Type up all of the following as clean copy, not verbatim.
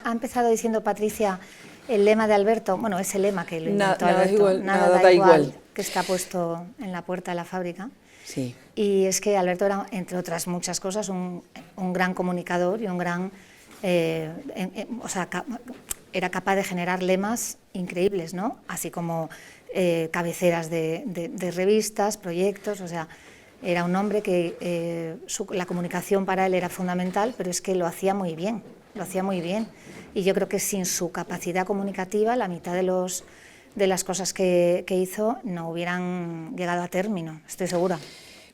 Ha empezado diciendo Patricia el lema de Alberto, bueno, ese lema que lo inventó Alberto, igual, nada da igual, que está puesto en la puerta de la fábrica. Sí. Y es que Alberto era, entre otras muchas cosas, un gran comunicador y un gran, era capaz de generar lemas increíbles, ¿no? Así como cabeceras de revistas, proyectos, o sea, era un hombre que la comunicación para él era fundamental, pero es que lo hacía muy bien, y yo creo que sin su capacidad comunicativa la mitad de las cosas que hizo no hubieran llegado a término, estoy segura.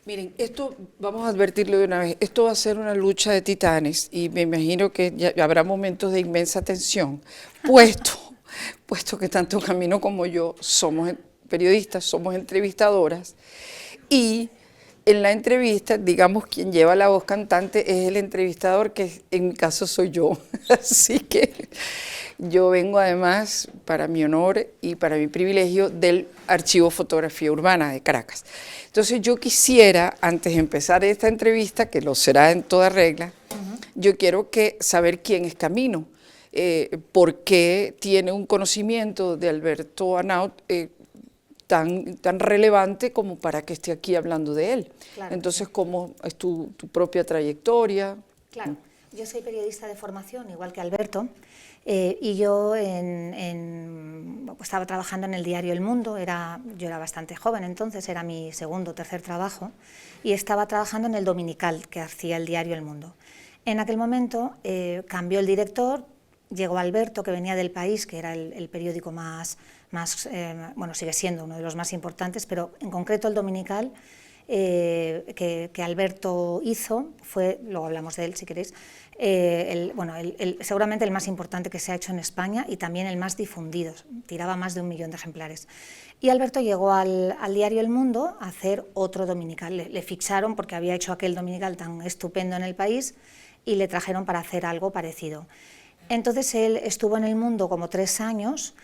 Miren, esto vamos a advertirlo de una vez, esto va a ser una lucha de titanes y me imagino que ya habrá momentos de inmensa tensión, puesto que tanto Camino como yo somos periodistas, somos entrevistadoras y en la entrevista, digamos, quien lleva la voz cantante es el entrevistador, que en mi caso soy yo, así que yo vengo además, para mi honor y para mi privilegio, del Archivo Fotografía Urbana de Caracas. Entonces yo quisiera, antes de empezar esta entrevista, que lo será en toda regla, yo quiero saber quién es Camino, por qué tiene un conocimiento de Alberto Hanaut tan relevante como para que esté aquí hablando de él. Claro. Entonces, ¿cómo es tu propia trayectoria? Claro, yo soy periodista de formación, igual que Alberto, y yo estaba trabajando en el diario El Mundo, yo era bastante joven entonces, era mi segundo o tercer trabajo, y estaba trabajando en el dominical que hacía el diario El Mundo. En aquel momento cambió el director, llegó Alberto, que venía del País, que era el periódico bueno, sigue siendo uno de los más importantes, pero en concreto el dominical que Alberto hizo fue, luego hablamos de él si queréis, seguramente el más importante que se ha hecho en España y también el más difundido, tiraba más de 1 millón de ejemplares. Y Alberto llegó al diario El Mundo a hacer otro dominical, le ficharon porque había hecho aquel dominical tan estupendo en el País y le trajeron para hacer algo parecido. Entonces él estuvo en El Mundo como 3 años,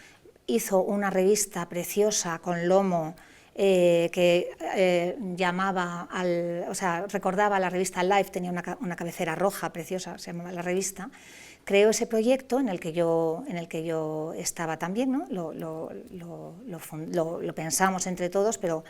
hizo una revista preciosa con lomo que recordaba a la revista Life, tenía una cabecera roja preciosa, se llamaba la revista. Creó ese proyecto en el que yo estaba también, ¿no? Lo pensamos entre todos, pero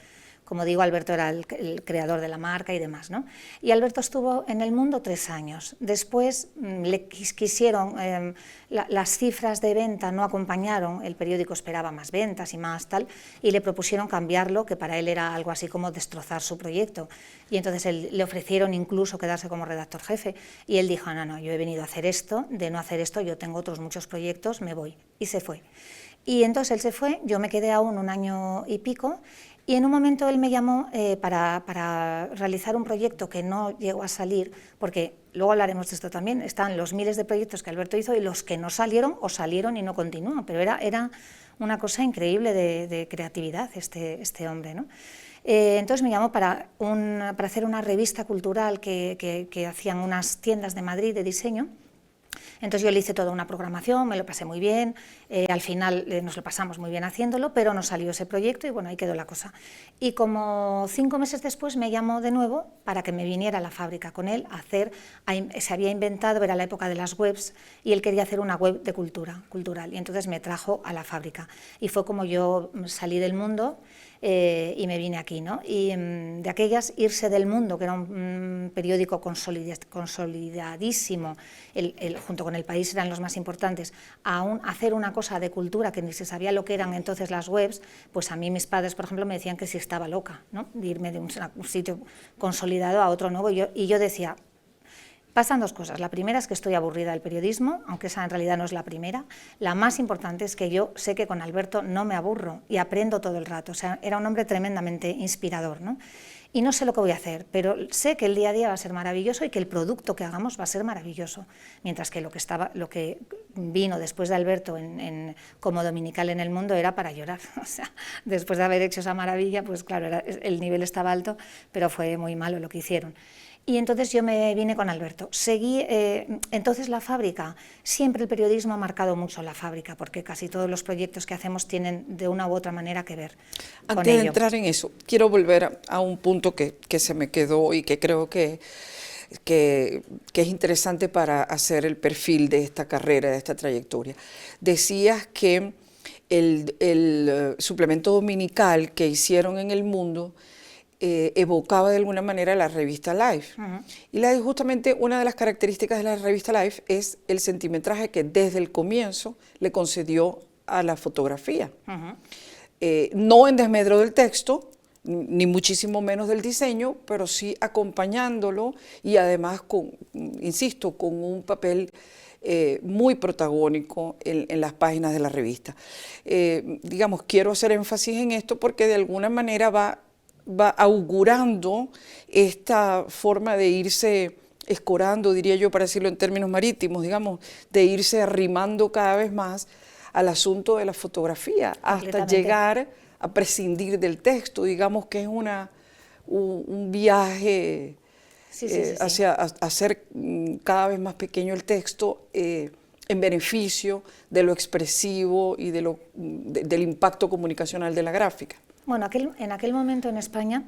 como digo, Alberto era el creador de la marca y demás, ¿no? Y Alberto estuvo en El Mundo 3 años. Después le quisieron, las cifras de venta no acompañaron, el periódico esperaba más ventas y más tal, y le propusieron cambiarlo, que para él era algo así como destrozar su proyecto. Y entonces le ofrecieron incluso quedarse como redactor jefe, y él dijo, no, yo he venido a hacer esto, de no hacer esto yo tengo otros muchos proyectos, me voy. Y se fue. Y entonces él se fue, yo me quedé aún 1 año y pico, y en un momento él me llamó para realizar un proyecto que no llegó a salir, porque luego hablaremos de esto también, están los miles de proyectos que Alberto hizo y los que no salieron o salieron y no continúan, pero era una cosa increíble de creatividad este hombre, ¿no? Entonces me llamó para hacer una revista cultural que hacían unas tiendas de Madrid de diseño. Entonces yo le hice toda una programación, me lo pasé muy bien, al final nos lo pasamos muy bien haciéndolo, pero no salió ese proyecto y bueno, ahí quedó la cosa. Y como 5 meses después me llamó de nuevo para que me viniera a la fábrica con él a hacer, se había inventado, era la época de las webs, y él quería hacer una web de cultural, y entonces me trajo a la fábrica. Y fue como yo salí del Mundo y me vine aquí, ¿no? Y de aquellas, irse del Mundo, que era un periódico consolidadísimo, junto con El País eran los más importantes, a hacer una cosa de cultura que ni se sabía lo que eran entonces las webs, pues a mí mis padres, por ejemplo, me decían que si estaba loca, ¿no? De irme de un sitio consolidado a otro nuevo, y yo decía, pasan 2 cosas. La primera es que estoy aburrida del periodismo, aunque esa en realidad no es la primera. La más importante es que yo sé que con Alberto no me aburro y aprendo todo el rato. O sea, era un hombre tremendamente inspirador, ¿no? Y no sé lo que voy a hacer, pero sé que el día a día va a ser maravilloso y que el producto que hagamos va a ser maravilloso. Mientras que lo que vino después de Alberto como dominical en El Mundo era para llorar. O sea, después de haber hecho esa maravilla, pues claro, el nivel estaba alto, pero fue muy malo lo que hicieron. Y entonces yo me vine con Alberto. Seguí, entonces la fábrica, siempre el periodismo ha marcado mucho la fábrica, porque casi todos los proyectos que hacemos tienen de una u otra manera que ver con ello. Antes de entrar en eso, quiero volver a un punto que se me quedó y que creo que que es interesante para hacer el perfil de esta carrera, de esta trayectoria. Decías que el suplemento dominical que hicieron en El Mundo evocaba de alguna manera la revista Life. Y justamente una de las características de la revista Life es el centimetraje que desde el comienzo le concedió a la fotografía. No en desmedro del texto, ni muchísimo menos del diseño, pero sí acompañándolo y además, insisto, con un papel muy protagónico en las páginas de la revista. Digamos, quiero hacer énfasis en esto porque de alguna manera va augurando esta forma de irse escorando, diría yo, para decirlo en términos marítimos, digamos, de irse arrimando cada vez más al asunto de la fotografía, hasta llegar a prescindir del texto, digamos que es un viaje hacia hacer cada vez más pequeño el texto en beneficio de lo expresivo y del impacto comunicacional de la gráfica. Bueno, en aquel momento en España,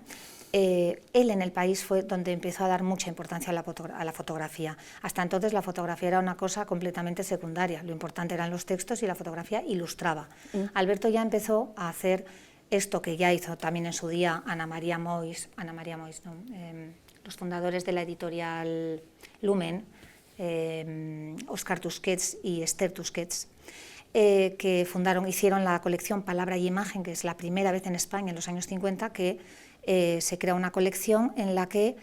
él en el país fue donde empezó a dar mucha importancia a la fotografía. Hasta entonces la fotografía era una cosa completamente secundaria, lo importante eran los textos y la fotografía ilustraba. Alberto ya empezó a hacer esto que ya hizo también en su día Ana María Mois, los fundadores de la editorial Lumen, Óscar Tusquets y Esther Tusquets, que hicieron la colección Palabra y Imagen, que es la primera vez en España en los años 50 que se crea una colección en la que,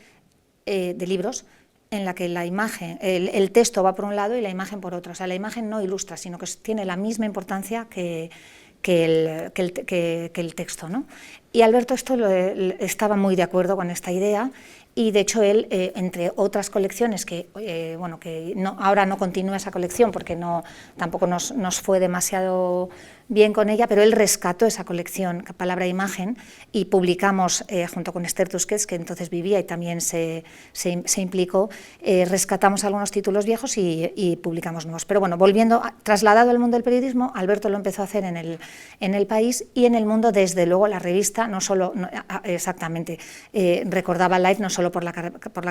de libros en la que la imagen, el texto va por un lado y la imagen por otro. O sea, la imagen no ilustra, sino que tiene la misma importancia que el texto, ¿no? Y Alberto estaba muy de acuerdo con esta idea. Y de hecho él, entre otras colecciones, que ahora no continúa esa colección porque tampoco nos fue demasiado bien con ella, pero él rescató esa colección, Palabra e Imagen, y publicamos, junto con Esther Tusquets, que entonces vivía y también se implicó, rescatamos algunos títulos viejos y publicamos nuevos. Pero bueno, trasladado al mundo del periodismo, Alberto lo empezó a hacer en el país y en El Mundo, desde luego, la revista, recordaba Life no solo por la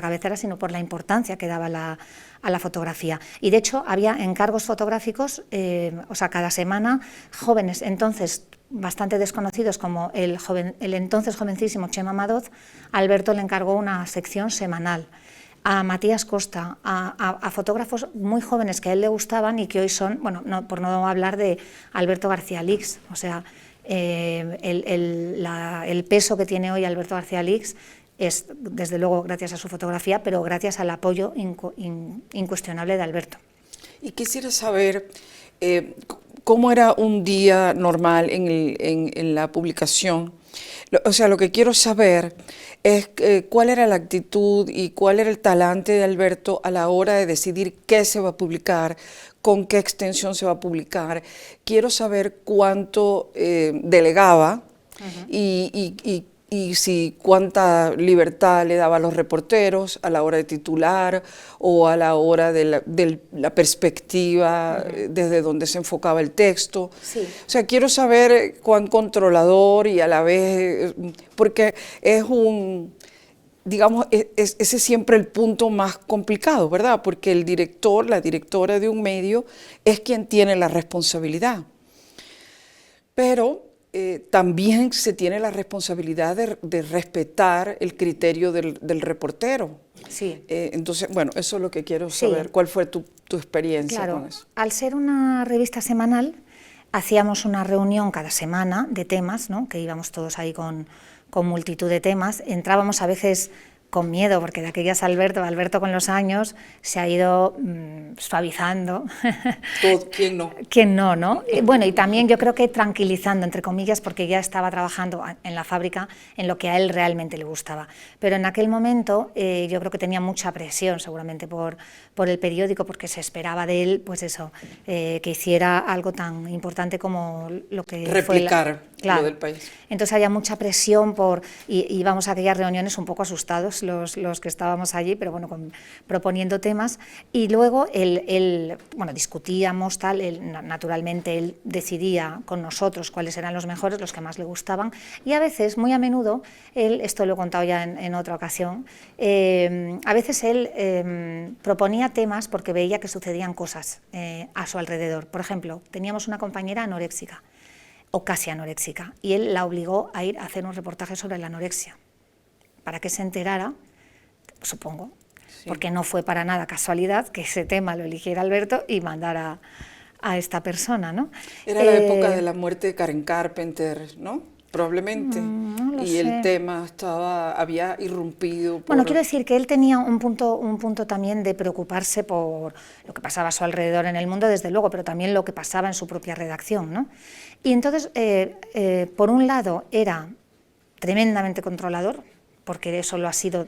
cabecera, sino por la importancia que daba a la fotografía. Y de hecho había encargos fotográficos, cada semana, jóvenes entonces bastante desconocidos como el entonces jovencísimo Chema Madoz. Alberto le encargó una sección semanal. A Matías Costa, a fotógrafos muy jóvenes que a él le gustaban y que hoy son, por no hablar de Alberto García Lix, o sea, el peso que tiene hoy Alberto García Lix es, desde luego, gracias a su fotografía, pero gracias al apoyo incuestionable de Alberto. Y quisiera saber cómo era un día normal en la publicación. O sea, lo que quiero saber es cuál era la actitud y cuál era el talante de Alberto a la hora de decidir qué se va a publicar, con qué extensión se va a publicar. Quiero saber cuánto delegaba y si cuánta libertad le daba a los reporteros a la hora de titular o a la hora de la perspectiva desde donde se enfocaba el texto. Sí. O sea, quiero saber cuán controlador y a la vez, porque es digamos, ese es siempre el punto más complicado, ¿verdad? Porque el director, la directora de un medio es quien tiene la responsabilidad. Pero también se tiene la responsabilidad de respetar el criterio del reportero. Sí. Entonces, bueno, eso es lo que quiero saber. Sí. ¿Cuál fue tu experiencia con eso? Al ser una revista semanal, hacíamos una reunión cada semana de temas, ¿no? Que íbamos todos ahí con multitud de temas. Entrábamos a veces con miedo, porque de aquellas Alberto con los años se ha ido suavizando. ¿Quién no? ¿Quién no, no? Bueno, y también yo creo que tranquilizando, entre comillas, porque ya estaba trabajando en la fábrica en lo que a él realmente le gustaba. Pero en aquel momento yo creo que tenía mucha presión, seguramente, por el periódico, porque se esperaba de él, pues eso, que hiciera algo tan importante como lo que replicar. Claro. lo del país. Entonces había mucha presión y íbamos a aquellas reuniones un poco asustados los que estábamos allí, pero bueno, proponiendo temas. Y luego bueno, discutíamos, naturalmente él decidía con nosotros cuáles eran los mejores, los que más le gustaban. Y a veces, muy a menudo, esto lo he contado ya en otra ocasión, a veces él proponía temas porque veía que sucedían cosas a su alrededor. Por ejemplo, teníamos una compañera anoréxica, o casi anoréxica, y él la obligó a ir a hacer un reportaje sobre la anorexia, para que se enterara, supongo, sí, porque no fue para nada casualidad que ese tema lo eligiera Alberto y mandara a esta persona, ¿no? Era la época de la muerte de Karen Carpenter, ¿no? Probablemente, no lo y sé. el tema había irrumpido. Bueno, quiero decir que él tenía un punto también de preocuparse por lo que pasaba a su alrededor en el mundo, desde luego, pero también lo que pasaba en su propia redacción, ¿no? Y entonces, por un lado, era tremendamente controlador, porque eso lo ha sido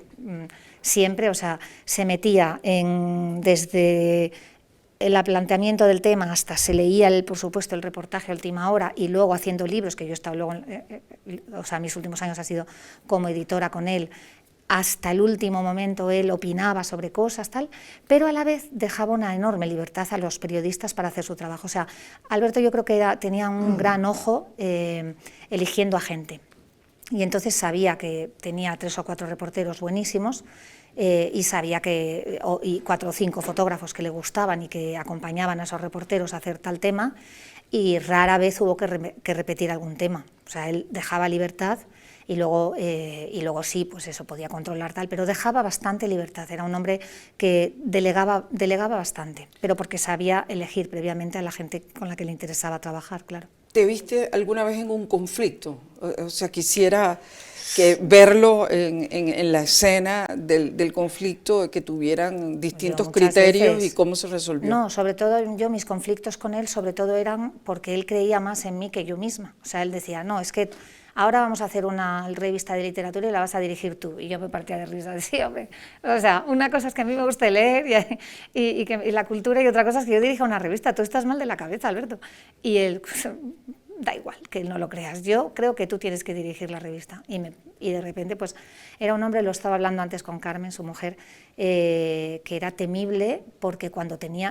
siempre, o sea, se metía desde el planteamiento del tema hasta se leía, por supuesto, el reportaje a última hora y luego haciendo libros, que yo he estado luego, o sea, mis últimos años ha sido como editora con él, hasta el último momento él opinaba sobre cosas, tal, pero a la vez dejaba una enorme libertad a los periodistas para hacer su trabajo. O sea, Alberto yo creo que tenía un gran ojo eligiendo a gente, y entonces sabía que tenía 3 o 4 reporteros buenísimos, y sabía y 4 o 5 fotógrafos que le gustaban y que acompañaban a esos reporteros a hacer tal tema, y rara vez hubo que repetir algún tema. O sea, él dejaba libertad y luego sí, pues eso, podía controlar tal, pero dejaba bastante libertad. Era un hombre que delegaba bastante, pero porque sabía elegir previamente a la gente con la que le interesaba trabajar, claro. ¿Te viste alguna vez en un conflicto? O sea, quisiera verlo en la escena del conflicto, que tuvieran distintos criterios veces, y cómo se resolvió. No, sobre todo mis conflictos con él sobre todo eran porque él creía más en mí que yo misma. O sea, él decía, no, es que ahora vamos a hacer una revista de literatura y la vas a dirigir tú. Y yo me partía de risa, decía, hombre, o sea, una cosa es que a mí me gusta leer y la cultura, y otra cosa es que yo dirija una revista. Tú estás mal de la cabeza, Alberto. Y él, da igual que no lo creas, yo creo que tú tienes que dirigir la revista. Y de repente, pues, era un hombre, lo estaba hablando antes con Carmen, su mujer, que era temible, porque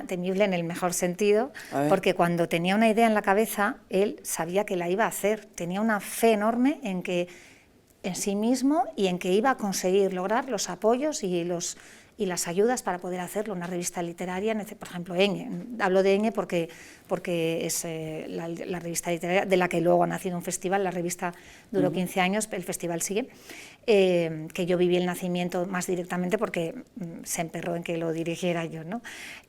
temible en el mejor sentido, porque cuando tenía una idea en la cabeza, él sabía que la iba a hacer, tenía una fe enorme en sí mismo y en que iba a conseguir lograr los apoyos y las ayudas para poder hacerlo. Una revista literaria, por ejemplo, Enge. Hablo de Enge porque es la revista literaria de la que luego ha nacido un festival. La revista duró 15 años, el festival sigue, que yo viví el nacimiento más directamente porque se emperró en que lo dirigiera yo, ¿no?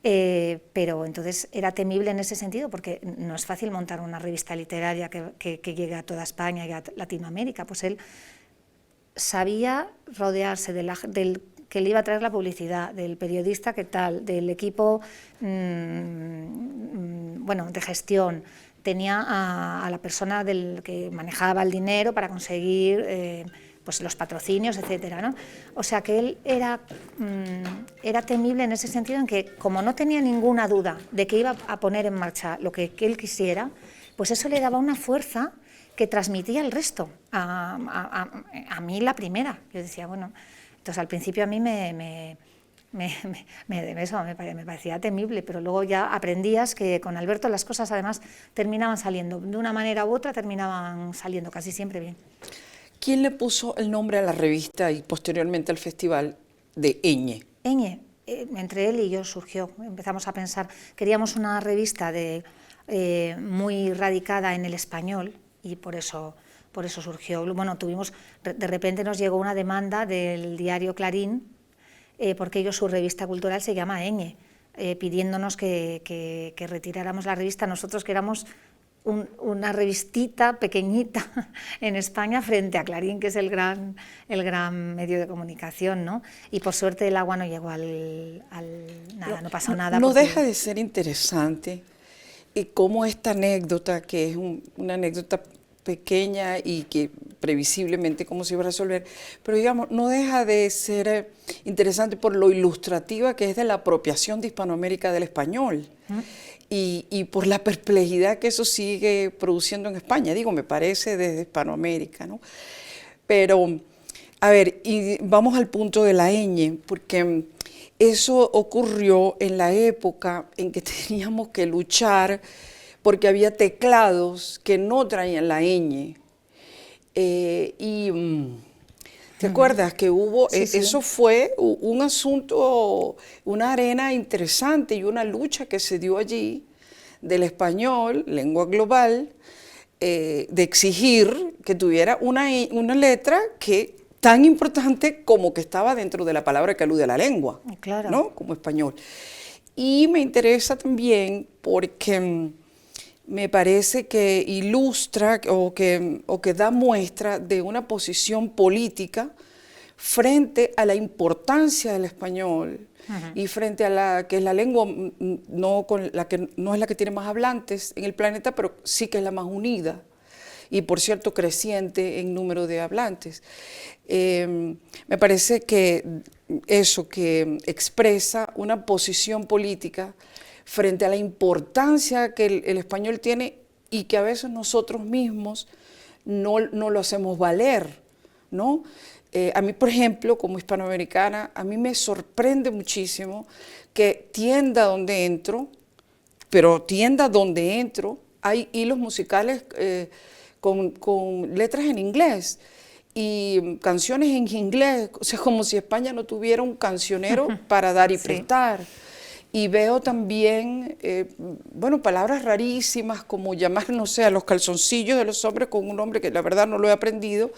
Pero entonces era temible en ese sentido, porque no es fácil montar una revista literaria que llegue a toda España y a Latinoamérica. Pues él sabía rodearse del que le iba a traer la publicidad, del periodista que tal, del equipo bueno, de gestión, tenía a la persona que manejaba el dinero para conseguir pues los patrocinios, etcétera, ¿no? O sea que él era temible en ese sentido, en que como no tenía ninguna duda de que iba a poner en marcha lo que él quisiera, pues eso le daba una fuerza que transmitía al resto, a mí la primera. Yo decía, bueno, entonces al principio a mí me parecía temible, pero luego ya aprendías que con Alberto las cosas además terminaban saliendo, de una manera u otra terminaban saliendo casi siempre bien. ¿Quién le puso el nombre a la revista y posteriormente al festival de Enge? Enge, entre él y yo surgió, empezamos a pensar, queríamos una revista muy radicada en el español, y por eso surgió. Bueno, de repente nos llegó una demanda del diario Clarín, porque su revista cultural se llama Enge, pidiéndonos que retiráramos la revista, nosotros que éramos una revistita pequeñita en España frente a Clarín, que es el gran medio de comunicación, ¿no? Y por suerte el agua no llegó nada, no pasó nada. No deja de ser interesante y cómo esta anécdota, que es una anécdota pequeña y que previsiblemente cómo se iba a resolver, pero digamos, no deja de ser interesante por lo ilustrativa que es de la apropiación de Hispanoamérica del español. Y por la perplejidad que eso sigue produciendo en España, digo, me parece desde Hispanoamérica, ¿no? Pero, a ver, y vamos al punto de la ñ, porque eso ocurrió en la época en que teníamos que luchar porque había teclados que no traían la ñ. ¿Te acuerdas que hubo, Sí, sí. eso fue un asunto, una arena interesante y una lucha que se dio allí del español, lengua global, de exigir que tuviera una letra que tan importante como que estaba dentro de la palabra que alude a la lengua, Claro. ¿no? Como español. Y me interesa también porque me parece que ilustra o que da muestra de una posición política frente a la importancia del español y frente a la que es la lengua no es la que tiene más hablantes en el planeta, pero sí que es la más unida y, por cierto, creciente en número de hablantes. Me parece que eso que expresa una posición política frente a la importancia que el español tiene y que a veces nosotros mismos no lo hacemos valer, ¿no? A mí, por ejemplo, como hispanoamericana, a mí me sorprende muchísimo que tienda donde entro, hay hilos musicales con letras en inglés y canciones en inglés, o sea, como si España no tuviera un cancionero para dar y prestar. Y veo también, bueno, palabras rarísimas como llamar, no sé, a los calzoncillos de los hombres con un nombre que la verdad no lo he aprendido,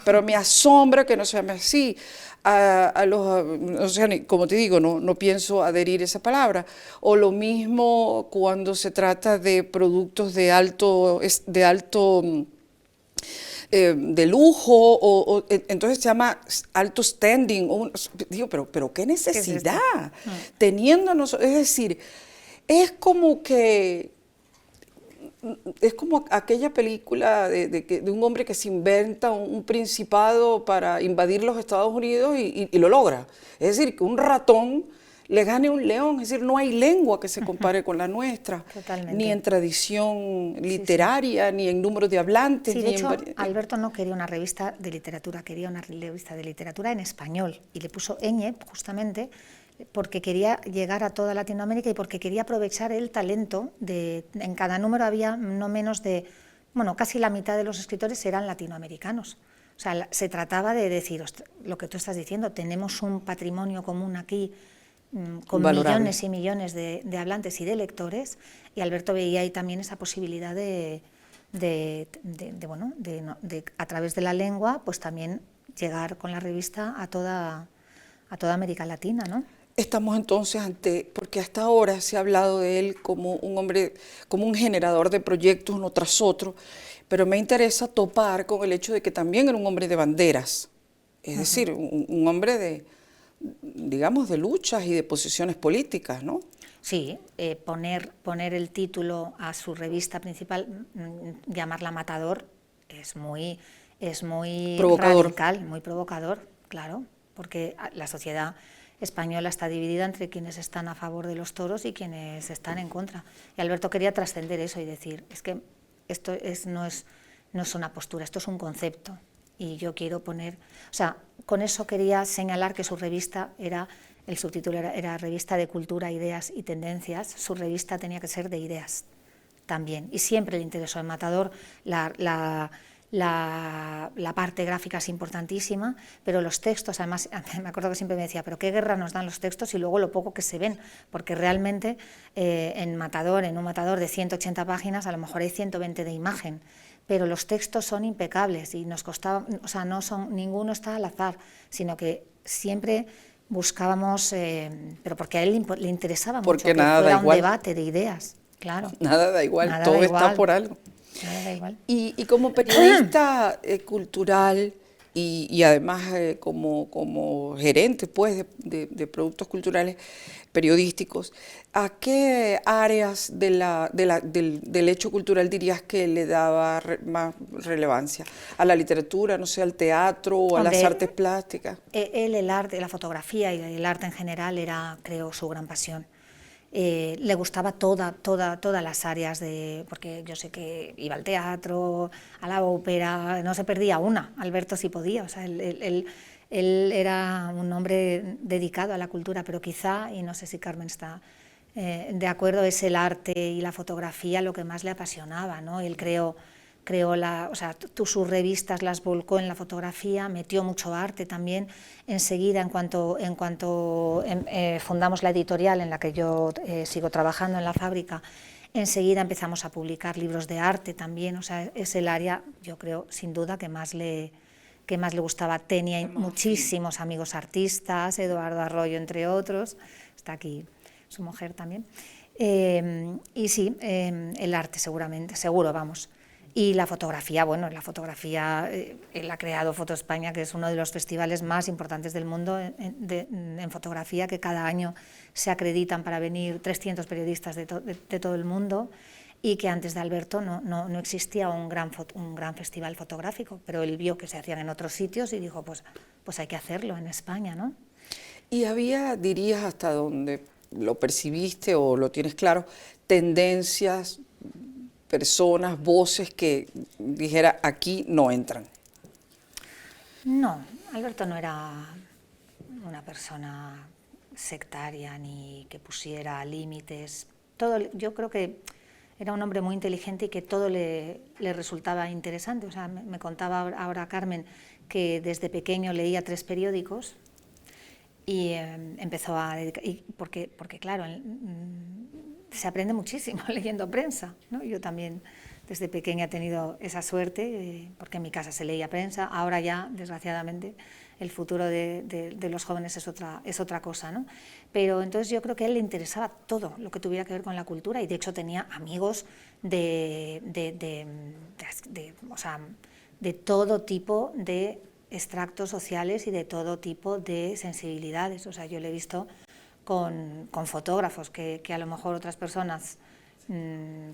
pero me asombra que no se llame así. O sea, como te digo, no pienso adherir esa palabra. O lo mismo cuando se trata de productos de de lujo, entonces se llama alto standing. Digo, pero qué necesidad, ¿Qué es teniéndonos, es decir, es como aquella película de un hombre que se inventa un principado para invadir los Estados Unidos y lo logra. Es decir, que un ratón le gane a un león, es decir, no hay lengua que se compare con la nuestra, Totalmente. ni en tradición literaria, ni en número de hablantes. Sí, de hecho, Alberto no quería una revista de literatura, quería una revista de literatura en español y le puso ñ justamente porque quería llegar a toda Latinoamérica y porque quería aprovechar el talento en cada número había no menos de, bueno, casi la mitad de los escritores eran latinoamericanos. O sea, se trataba de decir, lo que tú estás diciendo, tenemos un patrimonio común aquí con valorable. millones y millones de hablantes y de lectores, y Alberto veía ahí también esa posibilidad de a través de la lengua, pues también llegar con la revista a toda América Latina, ¿no? Estamos entonces porque hasta ahora se ha hablado de él como un hombre, como un generador de proyectos uno tras otro, pero me interesa topar con el hecho de que también era un hombre de banderas, es decir, un hombre digamos, de luchas y de posiciones políticas, ¿no? Sí, poner el título a su revista principal, llamarla Matador, es muy provocador. radical, muy provocador, claro, porque la sociedad española está dividida entre quienes están a favor de los toros y quienes están en contra. Y Alberto quería trascender eso y decir, es que esto no es una postura, esto es un concepto. Y yo quiero poner, o sea, con eso quería señalar que su revista el subtítulo era Revista de Cultura, Ideas y Tendencias, su revista tenía que ser de ideas también, y siempre le interesó en Matador la parte gráfica es importantísima, pero los textos, además, me acuerdo que siempre me decía, pero qué guerra nos dan los textos y luego lo poco que se ven, porque realmente en un Matador de 180 páginas, a lo mejor hay 120 de imagen, pero los textos son impecables y nos costaba, o sea, ninguno está al azar, sino que siempre buscábamos, pero porque a él le interesaba mucho que fuera un debate de ideas, claro. Nada da igual, todo está por algo. Nada da igual. Y como periodista cultural, y además como gerente pues, de productos culturales periodísticos, ¿a qué áreas del hecho cultural dirías que le daba más relevancia? ¿A la literatura, no sé, al teatro o a las artes plásticas? Él, el arte, la fotografía y el arte en general era, creo, su gran pasión. Le gustaba todas las áreas, porque yo sé que iba al teatro, a la ópera, no se perdía una. Alberto sí podía, o sea, él era un hombre dedicado a la cultura, pero quizá, y no sé si Carmen está de acuerdo, es el arte y la fotografía lo que más le apasionaba, ¿no? Él creó o sea, sus revistas las volcó en la fotografía, metió mucho arte también. Enseguida, en cuanto fundamos la editorial en la que yo sigo trabajando en la fábrica, enseguida empezamos a publicar libros de arte también. O sea, es el área, yo creo, sin duda, que más le gustaba. Tenía muchísimos amigos artistas, Eduardo Arroyo, entre otros, está aquí su mujer también. Y sí, el arte seguro, vamos. Y la fotografía, bueno, él ha creado Foto España, que es uno de los festivales más importantes del mundo en fotografía, que cada año se acreditan para venir 300 periodistas de todo el mundo, y que antes de Alberto no existía un gran festival fotográfico, pero él vio que se hacían en otros sitios y dijo, pues hay que hacerlo en España, ¿no? ¿Y dirías hasta donde lo percibiste o lo tienes claro, tendencias, personas, voces que dijera aquí no entran? No, Alberto no era una persona sectaria ni que pusiera límites. Yo creo que era un hombre muy inteligente y que todo le resultaba interesante. O sea, me contaba ahora Carmen que desde pequeño leía 3 periódicos y empezó a dedicar, porque claro, se aprende muchísimo leyendo prensa, ¿no? Yo también desde pequeña he tenido esa suerte, porque en mi casa se leía prensa. Ahora ya, desgraciadamente, el futuro de los jóvenes es otra cosa, ¿no? Pero entonces yo creo que a él le interesaba todo lo que tuviera que ver con la cultura, y de hecho tenía amigos o sea, de todo tipo de extractos sociales y de todo tipo de sensibilidades. O sea, yo le he visto con fotógrafos que a lo mejor otras personas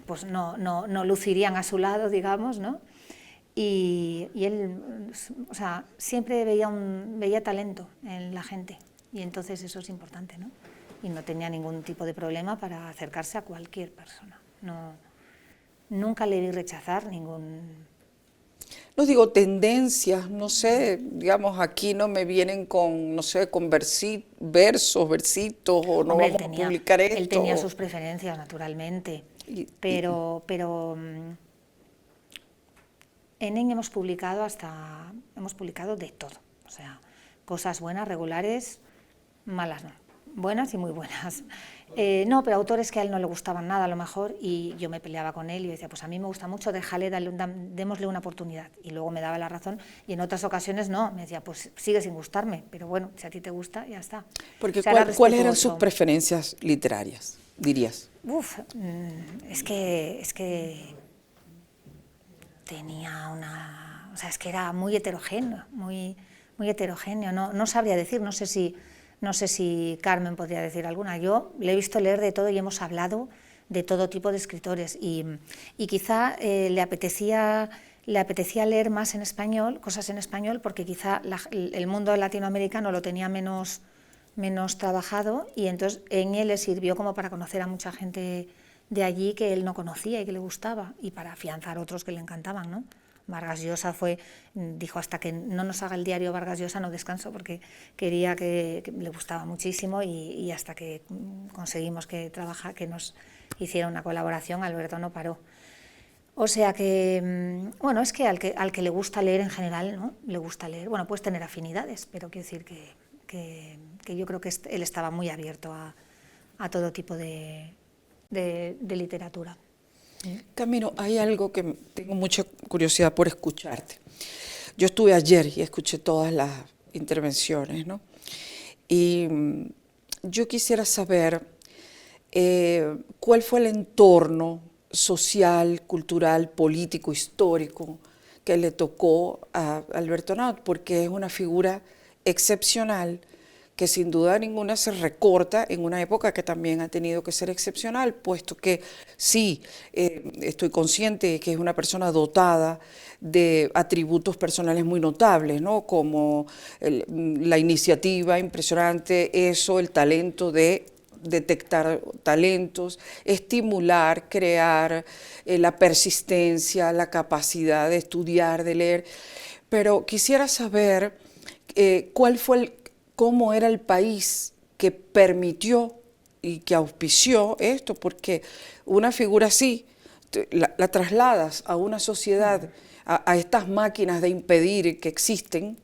pues no lucirían a su lado, digamos, ¿no? Y él, o sea, siempre veía talento en la gente, y entonces eso es importante, ¿no? Y no tenía ningún tipo de problema para acercarse a cualquier persona. Nunca le vi rechazar ningún... No digo tendencias, no sé, digamos, aquí no me vienen con, no sé, con versos, versitos, o no vamos a publicar esto. Él tenía sus preferencias, naturalmente, pero en EN hemos publicado de todo, o sea, cosas buenas, regulares, malas no, buenas y muy buenas. No, pero autores que a él no le gustaban nada a lo mejor, y yo me peleaba con él y decía, pues a mí me gusta mucho, démosle una oportunidad, y luego me daba la razón, y en otras ocasiones no, me decía, pues sigue sin gustarme, pero bueno, si a ti te gusta, ya está. Porque o sea, ¿cuáles eran sus preferencias literarias, dirías? Es que tenía o sea, es que era muy heterogéneo, muy heterogéneo, no sabría decir, no sé si Carmen podría decir alguna. Yo le he visto leer de todo y hemos hablado de todo tipo de escritores, y quizá le apetecía leer más en español, cosas en español, porque quizá el mundo latinoamericano lo tenía menos trabajado, y entonces en él le sirvió como para conocer a mucha gente de allí que él no conocía y que le gustaba, y para afianzar otros que le encantaban, ¿no? Vargas Llosa dijo, hasta que no nos haga el diario Vargas Llosa no descanso, porque quería que le gustaba muchísimo, y hasta que conseguimos que nos hiciera una colaboración, Alberto no paró. O sea que, bueno, es que al que le gusta leer en general, ¿no? Le gusta leer, bueno, puedes tener afinidades, pero quiero decir que yo creo que él estaba muy abierto a todo tipo de literatura. Camino, hay algo que tengo mucha curiosidad por escucharte. Yo estuve ayer y escuché todas las intervenciones, ¿no? Y yo quisiera saber cuál fue el entorno social, cultural, político, histórico que le tocó a Alberto Henao, porque es una figura excepcional que sin duda ninguna se recorta en una época que también ha tenido que ser excepcional, puesto que sí, estoy consciente de que es una persona dotada de atributos personales muy notables, ¿no? Como la iniciativa impresionante, eso, el talento de detectar talentos, estimular, crear, la persistencia, la capacidad de estudiar, de leer. Pero quisiera saber cómo era el país que permitió y que auspició esto, porque una figura así la trasladas a una sociedad, a estas máquinas de impedir que existen.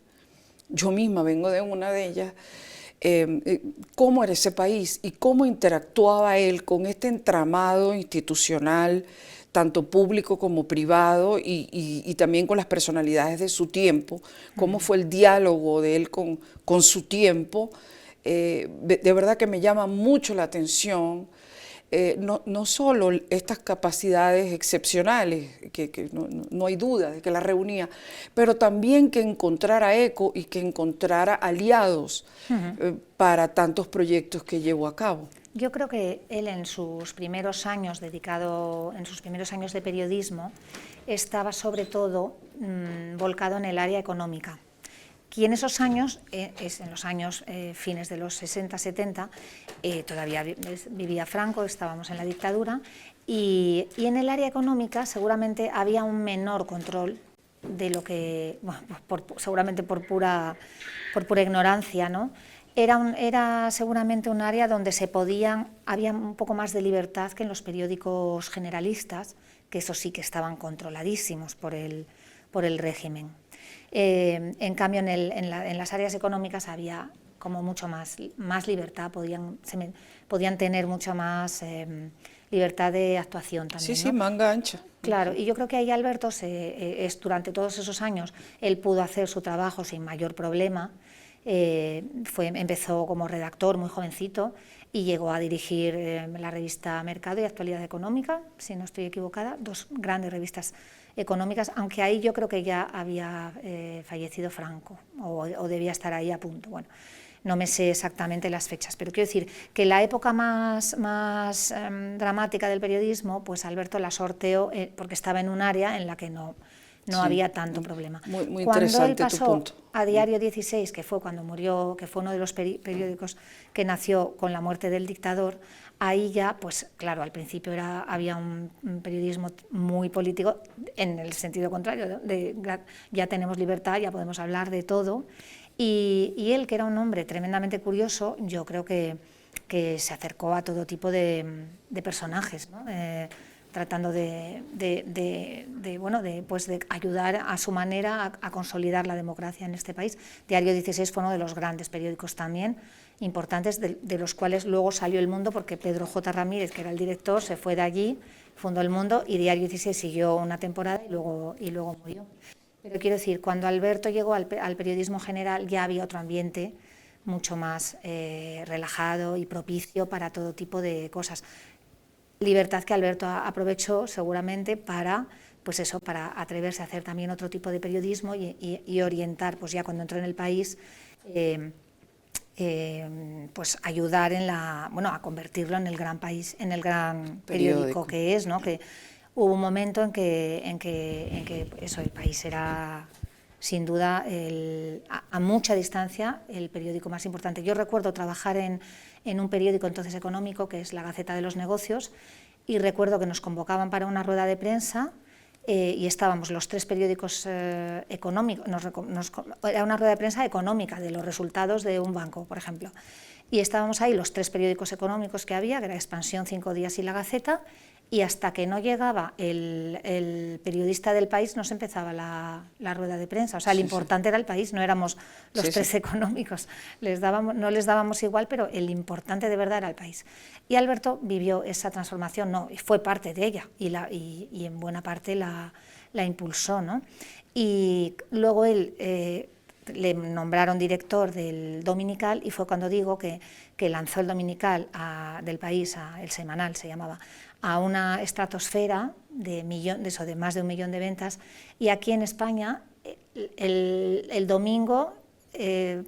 Yo misma vengo de una de ellas. Cómo era ese país y cómo interactuaba él con este entramado institucional, tanto público como privado, y también con las personalidades de su tiempo, cómo fue el diálogo de él con su tiempo. De verdad que me llama mucho la atención. No solo estas capacidades excepcionales, que no hay duda de que las reunía, pero también que encontrara eco y que encontrara aliados para tantos proyectos que llevó a cabo. Yo creo que él en sus primeros años en sus primeros años de periodismo, estaba sobre todo volcado en el área económica. Y en esos años, en los años fines de los 60-70, todavía vivía Franco, estábamos en la dictadura, y en el área económica seguramente había un menor control de lo que, bueno, seguramente por pura ignorancia, ¿no? Era seguramente un área donde había un poco más de libertad que en los periódicos generalistas, que eso sí que estaban controladísimos por el régimen. En cambio, en las áreas económicas había como mucho más libertad, podían tener mucha más libertad de actuación también. Sí, ¿no? sí, manga ancha. Claro, y yo creo que ahí Alberto, durante todos esos años, él pudo hacer su trabajo sin mayor problema. Empezó como redactor muy jovencito y llegó a dirigir la revista Mercado y Actualidad Económica, si no estoy equivocada, dos grandes revistas económicas, aunque ahí yo creo que ya había fallecido Franco o debía estar ahí a punto. Bueno, no me sé exactamente las fechas, pero quiero decir que la época más dramática del periodismo, pues Alberto la sorteó porque estaba en un área en la que no había tanto problema. Muy cuando interesante él pasó tu punto. a Diario 16, que fue cuando murió, que fue uno de los periódicos que nació con la muerte del dictador, ahí ya, pues claro, al principio había un periodismo muy político, en el sentido contrario, ya tenemos libertad, ya podemos hablar de todo, y él, que era un hombre tremendamente curioso, yo creo que se acercó a todo tipo de personajes, ¿no? Tratando de ayudar a su manera a consolidar la democracia en este país. Diario 16 fue uno de los grandes periódicos también importantes, de los cuales luego salió El Mundo, porque Pedro J. Ramírez, que era el director, se fue de allí, fundó El Mundo, y Diario 16 siguió una temporada y luego murió. Pero quiero decir, cuando Alberto llegó al periodismo general, ya había otro ambiente mucho más relajado y propicio para todo tipo de cosas. Libertad que Alberto aprovechó seguramente para atreverse a hacer también otro tipo de periodismo y orientar, pues ya cuando entró en el país, pues ayudar a convertirlo en el gran país, en el gran periódico que es, ¿no? Que hubo un momento en que eso, el país era sin duda a mucha distancia el periódico más importante. Yo recuerdo trabajar en un periódico entonces económico, que es La Gaceta de los Negocios, y recuerdo que nos convocaban para una rueda de prensa y estábamos los tres periódicos económicos, era una rueda de prensa económica de los resultados de un banco, por ejemplo, y estábamos ahí los tres periódicos económicos que había, que era Expansión, 5 Días y La Gaceta, y hasta que no llegaba el periodista del País no se empezaba la rueda de prensa. O sea, el importante era el País, no éramos los tres económicos. No les dábamos igual, pero el importante de verdad era el País. Y Alberto vivió esa transformación, fue parte de ella y en buena parte la impulsó, ¿no? Y luego él le nombraron director del Dominical, y fue cuando digo que lanzó el Dominical del País, el semanal se llamaba, a una estratosfera de más de 1 millón de ventas, y aquí en España el domingo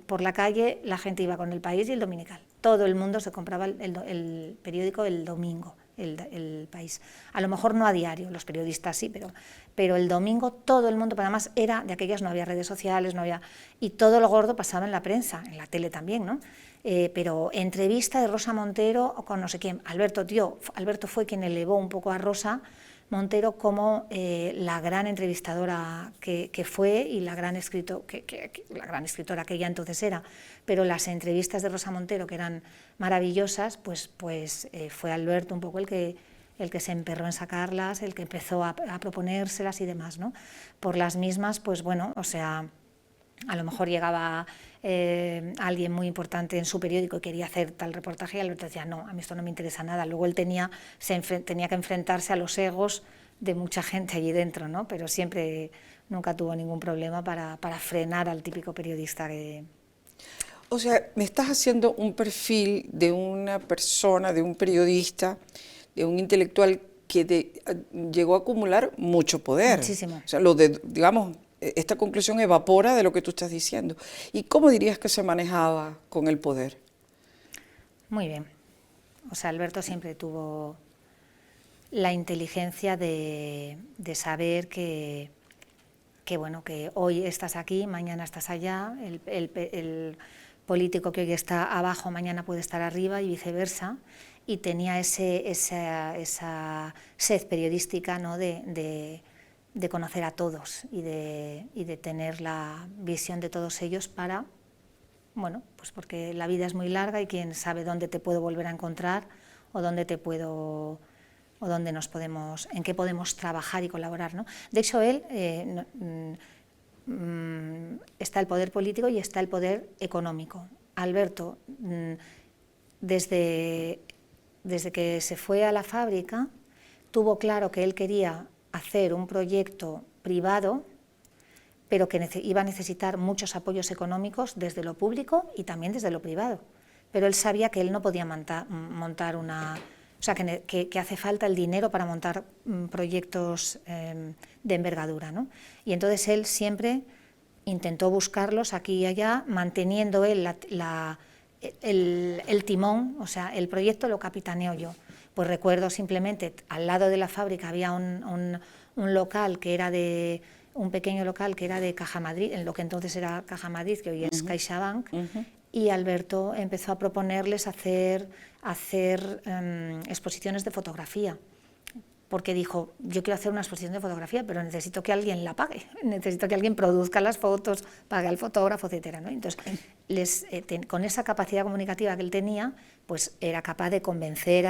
por la calle la gente iba con El País y El Dominical. Todo el mundo se compraba el periódico el domingo, el País. A lo mejor no a diario, los periodistas sí, pero el domingo todo el mundo, además era de aquellas, no había redes sociales, no había, y todo lo gordo pasaba en la prensa, en la tele también, ¿no? Pero entrevista de Rosa Montero con no sé quién. Alberto fue quien elevó un poco a Rosa Montero como la gran entrevistadora que fue y la gran escritora que ella entonces era, pero las entrevistas de Rosa Montero, que eran maravillosas, pues fue Alberto un poco el que se emperró en sacarlas, el que empezó a proponérselas y demás, ¿no? Por las mismas, pues bueno, o sea, a lo mejor llegaba alguien muy importante en su periódico y quería hacer tal reportaje y Alberto decía, no, a mí esto no me interesa nada. Luego él tenía que enfrentarse a los egos de mucha gente allí dentro, ¿no? Pero siempre, nunca tuvo ningún problema para frenar al típico periodista que... O sea, me estás haciendo un perfil de una persona, de un periodista, de un intelectual que llegó a acumular mucho poder. Muchísimo. O sea, digamos, esta conclusión evapora de lo que tú estás diciendo. ¿Y cómo dirías que se manejaba con el poder? Muy bien. O sea, Alberto siempre tuvo la inteligencia de saber que bueno, que hoy estás aquí, mañana estás allá, el político que hoy está abajo, mañana puede estar arriba y viceversa, y tenía esa sed periodística, ¿no? de conocer a todos y de tener la visión de todos ellos para, bueno, pues porque la vida es muy larga y quién sabe dónde te puedo volver a encontrar o dónde o dónde en qué podemos trabajar y colaborar, ¿no? De hecho, él está el poder político y está el poder económico. Alberto, desde que se fue a la fábrica, tuvo claro que él quería hacer un proyecto privado, pero que iba a necesitar muchos apoyos económicos desde lo público y también desde lo privado. Pero él sabía que él no podía montar una... O sea, que hace falta el dinero para montar proyectos de envergadura, ¿no? Y entonces él siempre intentó buscarlos aquí y allá, manteniendo él el timón, o sea, el proyecto lo capitaneo yo. Pues recuerdo simplemente, al lado de la fábrica había un local que era un pequeño local que era de Caja Madrid, en lo que entonces era Caja Madrid, que hoy es CaixaBank, y Alberto empezó a proponerles hacer exposiciones de fotografía, porque dijo, yo quiero hacer una exposición de fotografía, pero necesito que alguien la pague, necesito que alguien produzca las fotos, pague al fotógrafo, etcétera, ¿no? Entonces, con esa capacidad comunicativa que él tenía, pues era capaz de convencer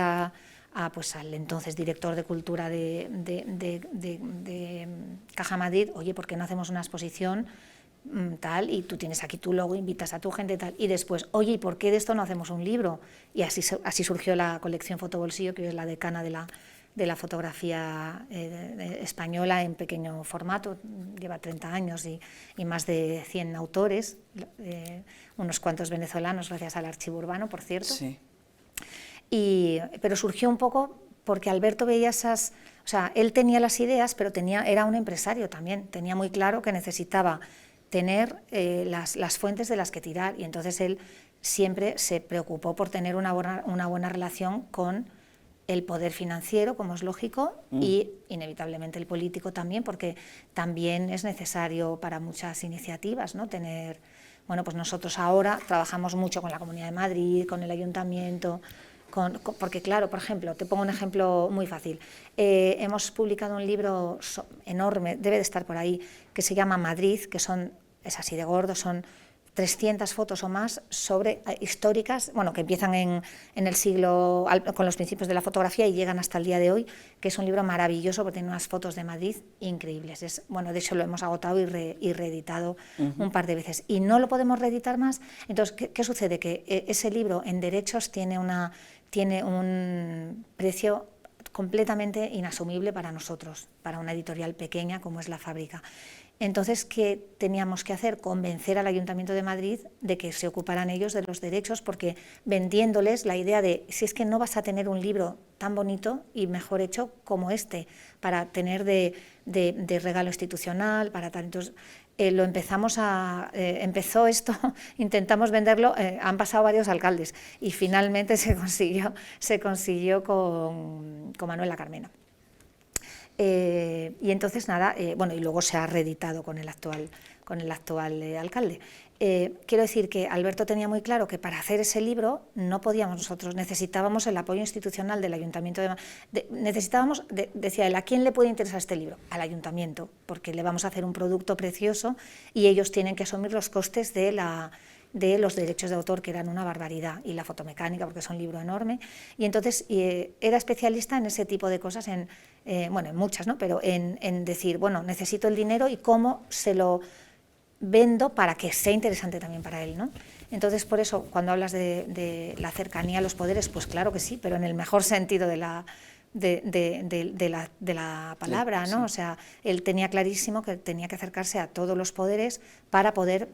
pues al entonces director de cultura de Caja Madrid, oye, ¿por qué no hacemos una exposición tal, y tú tienes aquí tu logo, invitas a tu gente tal, y después, oye, ¿y por qué de esto no hacemos un libro? Y así surgió la colección Fotobolsillo, que es la decana de la fotografía española en pequeño formato, lleva 30 años y más de 100 autores, unos cuantos venezolanos, gracias al Archivo Urbano, por cierto. Sí. Pero surgió un poco porque Alberto veía esas... O sea, él tenía las ideas, pero era un empresario también, tenía muy claro que necesitaba tener las fuentes de las que tirar, y entonces él siempre se preocupó por tener una buena relación con el poder financiero, como es lógico, y inevitablemente el político también, porque también es necesario para muchas iniciativas, ¿no? Bueno, pues nosotros ahora trabajamos mucho con la Comunidad de Madrid, con el Ayuntamiento, porque claro, por ejemplo, te pongo un ejemplo muy fácil, hemos publicado un libro enorme, debe de estar por ahí, que se llama Madrid, es así de gordo, son 300 fotos o más históricas, bueno, que empiezan en el siglo, con los principios de la fotografía y llegan hasta el día de hoy, que es un libro maravilloso porque tiene unas fotos de Madrid increíbles. Bueno, de hecho lo hemos agotado y reeditado un par de veces. Y no lo podemos reeditar más. Entonces, ¿qué sucede? Que ese libro en derechos tiene un precio completamente inasumible para nosotros, para una editorial pequeña como es La Fábrica. Entonces, ¿qué teníamos que hacer? Convencer al Ayuntamiento de Madrid de que se ocuparan ellos de los derechos, porque vendiéndoles la idea de, si es que no vas a tener un libro tan bonito y mejor hecho como este, para tener de regalo institucional, para tal. Entonces, lo empezamos empezó esto, intentamos venderlo, han pasado varios alcaldes y finalmente se consiguió con Manuela Carmena. Y entonces nada, bueno, y luego se ha reeditado con el actual alcalde. Quiero decir que Alberto tenía muy claro que para hacer ese libro no podíamos nosotros, necesitábamos el apoyo institucional del Ayuntamiento decía él, ¿a quién le puede interesar este libro? Al Ayuntamiento, porque le vamos a hacer un producto precioso y ellos tienen que asumir los costes de los derechos de autor, que eran una barbaridad, y la fotomecánica, porque es un libro enorme, y entonces era especialista en ese tipo de cosas, bueno, en muchas, ¿no? Pero en decir, bueno, necesito el dinero y cómo se lo vendo para que sea interesante también para él, ¿no? Entonces, por eso, cuando hablas de la cercanía a los poderes, pues claro que sí, pero en el mejor sentido de la palabra, ¿no? Sí. O sea, él tenía clarísimo que tenía que acercarse a todos los poderes para poder,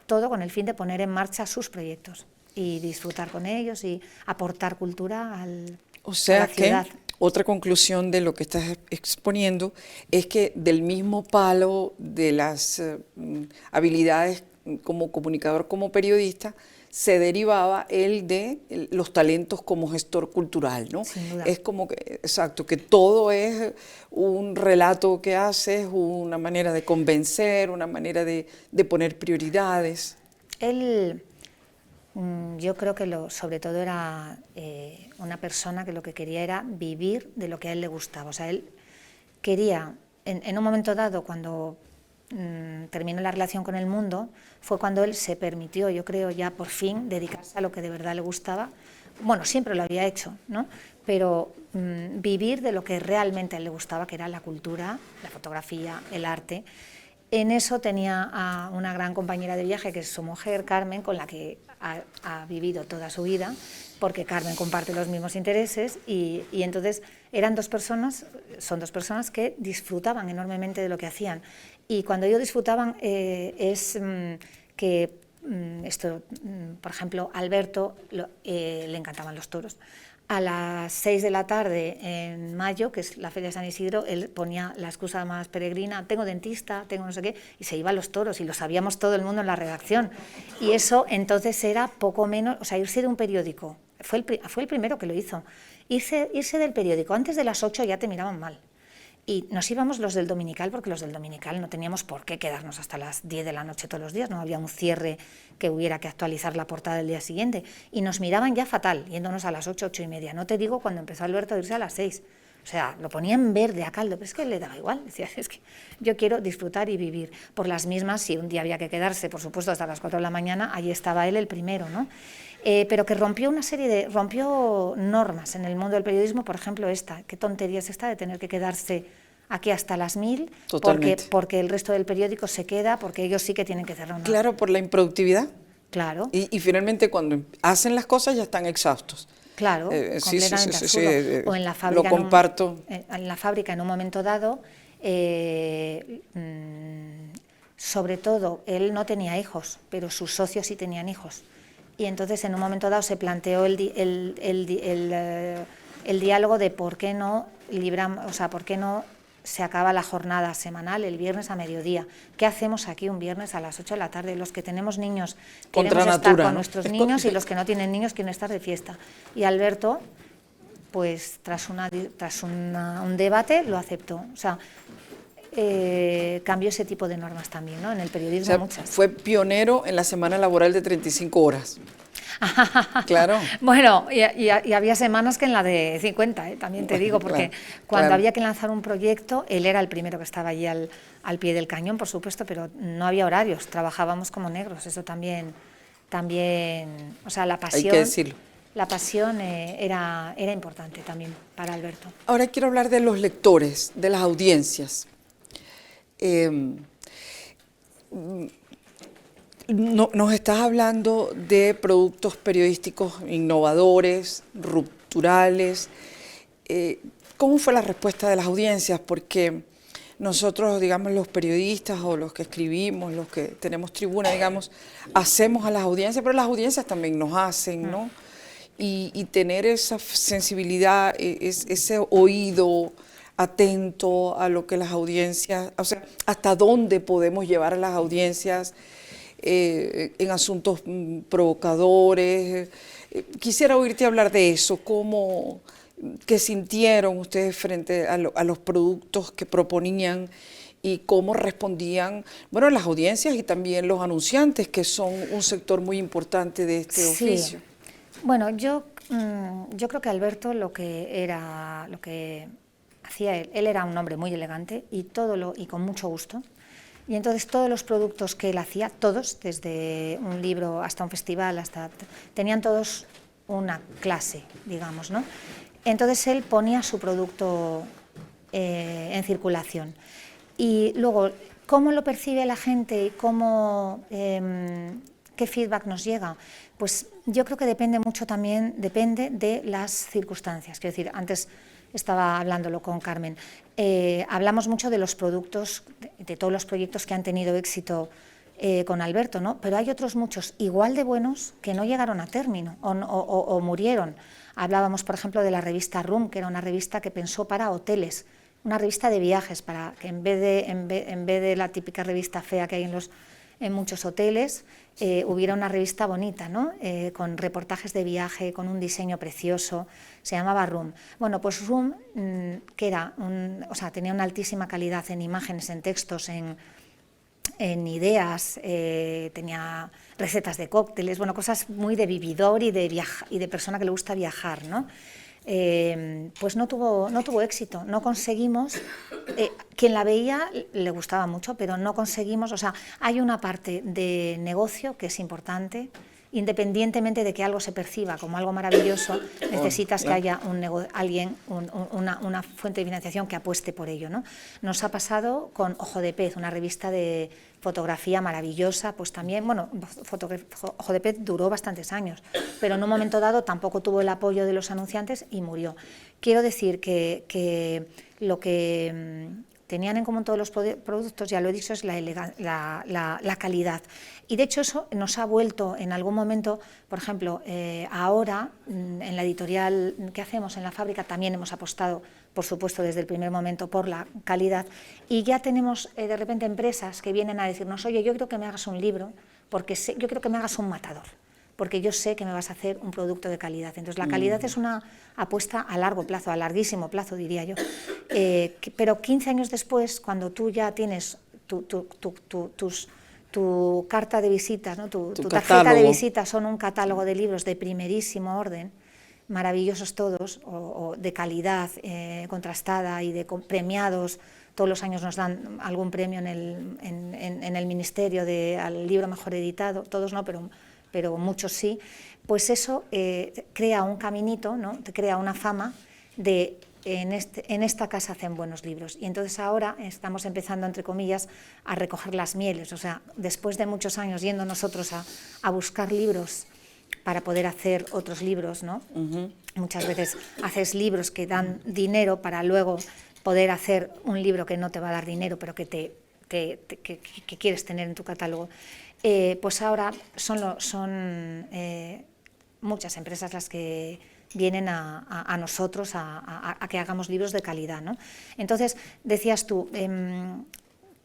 todo con el fin de poner en marcha sus proyectos y disfrutar con ellos y aportar cultura a la ciudad. Otra conclusión de lo que estás exponiendo es que del mismo palo de las habilidades como comunicador, como periodista, se derivaba el de los talentos como gestor cultural, ¿no? Sin duda. Es como que, exacto, que todo es un relato que haces, una manera de convencer, una manera de poner prioridades. Él, yo creo que sobre todo era una persona que lo que quería era vivir de lo que a él le gustaba. O sea, él quería, en un momento dado, cuando terminó la relación con el mundo, fue cuando él se permitió, yo creo, ya por fin dedicarse a lo que de verdad le gustaba. Bueno, siempre lo había hecho, ¿no? Pero vivir de lo que realmente a él le gustaba, que era la cultura, la fotografía, el arte. En eso tenía a una gran compañera de viaje, que es su mujer, Carmen, con la que ha vivido toda su vida, porque Carmen comparte los mismos intereses y entonces son dos personas que disfrutaban enormemente de lo que hacían. Y cuando ellos disfrutaban es que, por ejemplo, a Alberto le encantaban los toros. A las 6 de la tarde en mayo, que es la Feria de San Isidro, él ponía la excusa más peregrina, tengo dentista, tengo no sé qué, y se iba a los toros, y lo sabíamos todo el mundo en la redacción. Y eso entonces era poco menos, o sea, irse de un periódico, fue el primero que lo hizo, irse del periódico, antes de las 8 ya te miraban mal. Y nos íbamos los del Dominical, porque los del Dominical no teníamos por qué quedarnos hasta las 10 de la noche todos los días, no había un cierre que hubiera que actualizar la portada del día siguiente, y nos miraban ya fatal, yéndonos a las 8, 8 y media, no te digo cuando empezó Alberto a irse a las 6, o sea, lo ponía en verde a caldo, pero es que le daba igual, decía, es que yo quiero disfrutar y vivir. Por las mismas, si un día había que quedarse, por supuesto, hasta las 4 de la mañana, ahí estaba él el primero, ¿no? Pero que rompió normas en el mundo del periodismo, por ejemplo qué tontería es esta de tener que quedarse aquí hasta las 1000, porque el resto del periódico se queda, porque ellos sí que tienen que cerrar una... Claro, por la improductividad. Claro. Y finalmente cuando hacen las cosas ya están exhaustos. Claro, completamente absurdo. Sí, o en la fábrica, lo comparto. En la fábrica, en un momento dado, sobre todo, él no tenía hijos, pero sus socios sí tenían hijos. Y entonces, en un momento dado, se planteó el diálogo de por qué no por qué no se acaba la jornada semanal el viernes a mediodía. ¿Qué hacemos aquí un viernes a las 8 de la tarde? Los que tenemos niños queremos estar con nuestros niños y los que no tienen niños quieren estar de fiesta. Y Alberto, pues tras un debate, lo aceptó. O sea, cambió ese tipo de normas también, ¿no? En el periodismo, o sea, muchas. Fue pionero en la semana laboral de 35 horas. Claro. Bueno, y había semanas que en la de 50, también te digo, porque cuando había que lanzar un proyecto, él era el primero que estaba allí al pie del cañón, por supuesto, pero no había horarios, trabajábamos como negros, eso también, o sea, la pasión... Hay que decirlo. La pasión era importante también para Alberto. Ahora quiero hablar de los lectores, de las audiencias. Nos estás hablando de productos periodísticos innovadores, rupturales. ¿Cómo fue la respuesta de las audiencias? Porque nosotros, digamos, los periodistas o los que escribimos, los que tenemos tribuna, digamos, hacemos a las audiencias, pero las audiencias también nos hacen, ¿no? Y tener esa sensibilidad, ese oído atento a lo que las audiencias, o sea, hasta dónde podemos llevar a las audiencias en asuntos provocadores. Quisiera oírte hablar de eso, qué sintieron ustedes frente a los productos que proponían y cómo respondían, bueno, las audiencias y también los anunciantes, que son un sector muy importante de este oficio. Bueno, yo creo que Alberto lo que hacía él era un hombre muy elegante y con mucho gusto. Y entonces todos los productos que él hacía, todos, desde un libro hasta un festival, tenían todos una clase, digamos, ¿no? Entonces él ponía su producto en circulación. Y luego, ¿cómo lo percibe la gente y qué feedback nos llega? Pues yo creo que depende mucho también, depende de las circunstancias. Quiero decir, antes estaba hablándolo con Carmen, hablamos mucho de los productos, de todos los proyectos que han tenido éxito con Alberto, ¿no? Pero hay otros muchos igual de buenos que no llegaron a término o murieron. Hablábamos, por ejemplo, de la revista Room, que era una revista que pensó para hoteles, una revista de viajes, para que en vez de la típica revista fea que hay en muchos hoteles, hubiera una revista bonita, ¿no? Con reportajes de viaje, con un diseño precioso, se llamaba Room. Bueno, pues Room, que era tenía una altísima calidad en imágenes, en textos, en ideas, tenía recetas de cócteles, bueno, cosas muy de vividor y de persona que le gusta viajar, ¿no? Pues no tuvo éxito, no conseguimos, quien la veía le gustaba mucho, pero no conseguimos, hay una parte de negocio que es importante, independientemente de que algo se perciba como algo maravilloso, necesitas que haya una fuente de financiación que apueste por ello, ¿no? Nos ha pasado con Ojo de Pez, una revista de fotografía maravillosa, pues también, bueno, Ojo de Pez duró bastantes años, pero en un momento dado tampoco tuvo el apoyo de los anunciantes y murió. Quiero decir que lo que tenían en común todos los productos, ya lo he dicho, es la calidad. Y de hecho eso nos ha vuelto en algún momento, por ejemplo, ahora en la editorial que hacemos en la fábrica también hemos apostado, por supuesto, desde el primer momento por la calidad, y ya tenemos de repente empresas que vienen a decirnos, oye, yo creo que me hagas un libro, porque yo creo que me hagas un matador, porque yo sé que me vas a hacer un producto de calidad. Entonces la calidad es una apuesta a largo plazo, a larguísimo plazo, diría yo. Pero 15 años después, cuando tú ya tienes tu carta de visitas, ¿no? tu tarjeta de visitas son un catálogo de libros de primerísimo orden, maravillosos todos, o de calidad contrastada y de premiados. Todos los años nos dan algún premio en el ministerio al libro mejor editado, todos no, pero muchos sí. Pues eso crea un caminito, ¿no? Te crea una fama de en esta casa hacen buenos libros. Y entonces ahora estamos empezando, entre comillas, a recoger las mieles. O sea, después de muchos años yendo nosotros a buscar libros para poder hacer otros libros, ¿no? Muchas veces haces libros que dan dinero para luego poder hacer un libro que no te va a dar dinero, pero que quieres tener en tu catálogo. Pues ahora son muchas empresas las que vienen a nosotros a que hagamos libros de calidad, ¿no? Entonces, decías tú,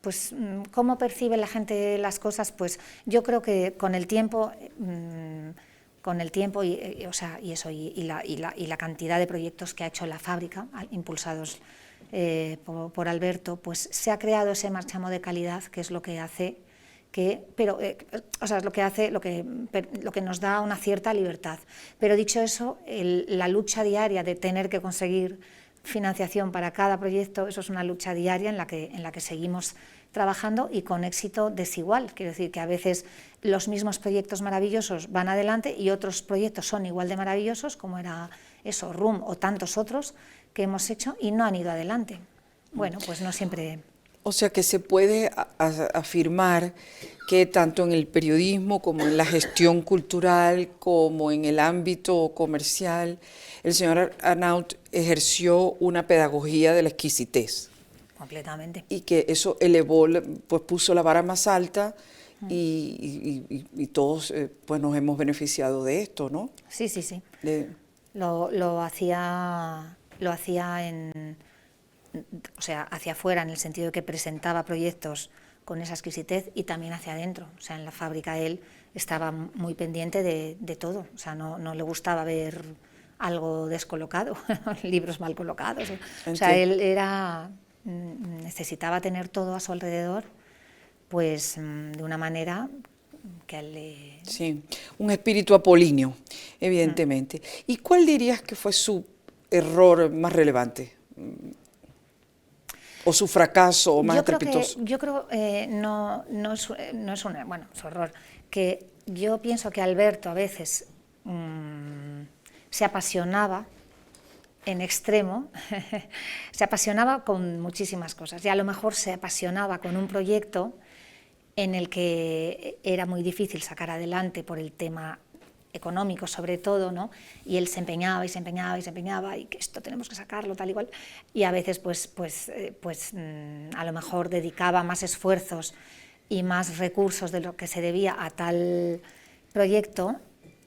pues, ¿cómo percibe la gente las cosas? Pues yo creo que con el tiempo y la cantidad de proyectos que ha hecho la fábrica, impulsados por Alberto, pues se ha creado ese marchamo de calidad, que es lo que hace lo que nos da una cierta libertad. Pero dicho eso, la lucha diaria de tener que conseguir financiación para cada proyecto, eso es una lucha diaria en la que seguimos trabajando y con éxito desigual. Quiero decir que a veces los mismos proyectos maravillosos van adelante y otros proyectos son igual de maravillosos, como era eso, Room o tantos otros que hemos hecho y no han ido adelante. Bueno, pues no siempre... O sea que se puede afirmar que tanto en el periodismo como en la gestión cultural, como en el ámbito comercial, el señor Arnaut ejerció una pedagogía de la exquisitez. completamente. Y que eso elevó, pues puso la vara más alta y todos pues nos hemos beneficiado de esto, ¿no? Sí, sí, sí. Lo hacía o sea, hacia afuera, en el sentido de que presentaba proyectos con esa exquisitez, y también hacia adentro. O sea, en la fábrica él estaba muy pendiente de todo. O sea, no le gustaba ver algo descolocado, libros mal colocados. O sea, él necesitaba tener todo a su alrededor, pues de una manera que a él le... Sí, un espíritu apolíneo, evidentemente. ¿Y cuál dirías que fue su error más relevante? ¿O su fracaso más estrepitoso? Yo creo que no es bueno, su error, que yo pienso que Alberto a veces se apasionaba en extremo, se apasionaba con muchísimas cosas, y a lo mejor se apasionaba con un proyecto en el que era muy difícil sacar adelante por el tema económico sobre todo, ¿no? Y él se empeñaba y se empeñaba y se empeñaba, y que esto tenemos que sacarlo, tal y cual, y a veces a lo mejor dedicaba más esfuerzos y más recursos de lo que se debía a tal proyecto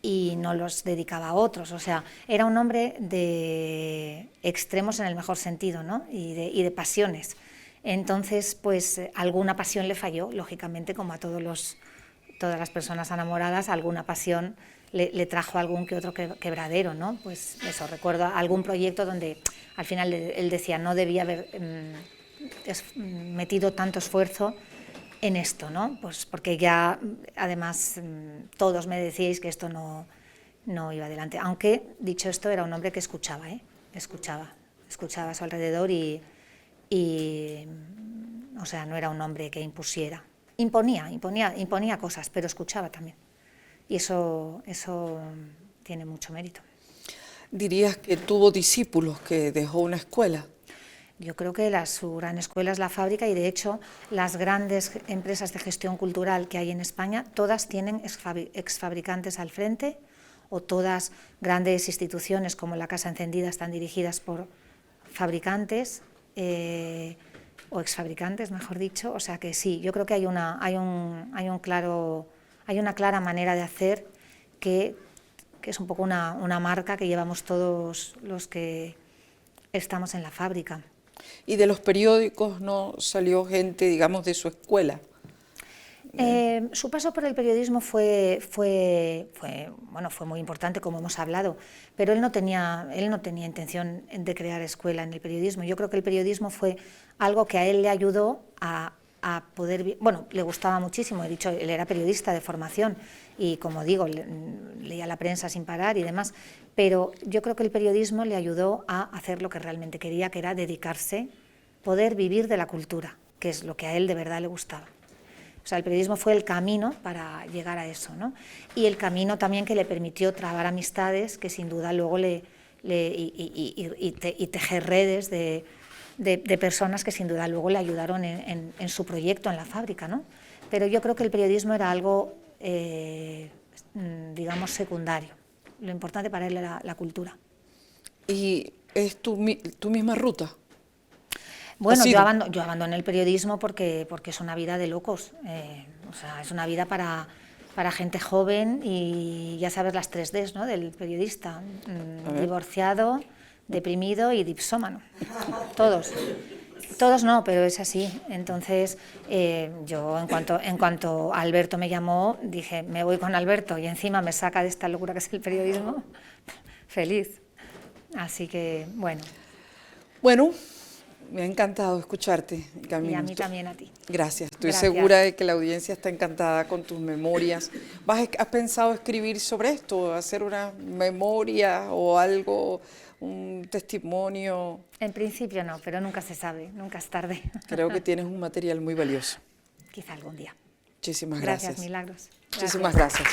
y no los dedicaba a otros. O sea, era un hombre de extremos en el mejor sentido, ¿no? y de pasiones. Entonces, pues alguna pasión le falló, lógicamente, como a todas las personas enamoradas, alguna pasión le trajo algún que otro quebradero, ¿no? Pues eso, recuerdo algún proyecto donde al final él decía no debía haber metido tanto esfuerzo en esto, ¿no? Pues porque ya, además, todos me decíais que esto no iba adelante. Aunque, dicho esto, era un hombre que escuchaba, escuchaba a su alrededor y o sea, no era un hombre que impusiera. Imponía cosas, pero escuchaba también. Y eso tiene mucho mérito. ¿Dirías que tuvo discípulos, que dejó una escuela? Yo creo que su gran escuela es la fábrica, y de hecho las grandes empresas de gestión cultural que hay en España, todas tienen exfabricantes al frente, o todas grandes instituciones como la Casa Encendida están dirigidas por fabricantes, o exfabricantes, mejor dicho. O sea que sí, yo creo que hay una clara manera de hacer que es un poco una marca que llevamos todos los que estamos en la fábrica. ¿Y de los periódicos no salió gente, digamos, de su escuela? Su paso por el periodismo fue muy importante, como hemos hablado, pero él no tenía intención de crear escuela en el periodismo. Yo creo que el periodismo fue algo que a él le ayudó a poder... Bueno, le gustaba muchísimo, he dicho, él era periodista de formación y, como digo, leía la prensa sin parar y demás, pero yo creo que el periodismo le ayudó a hacer lo que realmente quería, que era dedicarse, poder vivir de la cultura, que es lo que a él de verdad le gustaba. O sea, el periodismo fue el camino para llegar a eso, ¿no? Y el camino también que le permitió trabar amistades que sin duda luego y tejer redes de personas que sin duda luego le ayudaron en su proyecto en la fábrica, ¿no? Pero yo creo que el periodismo era algo, digamos, secundario. Lo importante para él era la cultura. ¿Y es tu misma ruta? Bueno, yo abandoné el periodismo porque es una vida de locos, o sea, es una vida para gente joven, y ya sabes las 3 Ds, ¿no?, del periodista: divorciado, deprimido y dipsómano. Todos no, pero es así. Entonces, yo en cuanto Alberto me llamó, dije, me voy con Alberto, y encima me saca de esta locura que es el periodismo, feliz. Así que, bueno. Bueno, me ha encantado escucharte, Camila. Y a mí también, a ti. Gracias. Estoy segura de que la audiencia está encantada con tus memorias. ¿Has pensado escribir sobre esto, hacer una memoria o algo, un testimonio? En principio no, pero nunca se sabe, nunca es tarde. Creo que tienes un material muy valioso. Quizá algún día. Muchísimas gracias. Gracias, Milagros. Muchísimas gracias.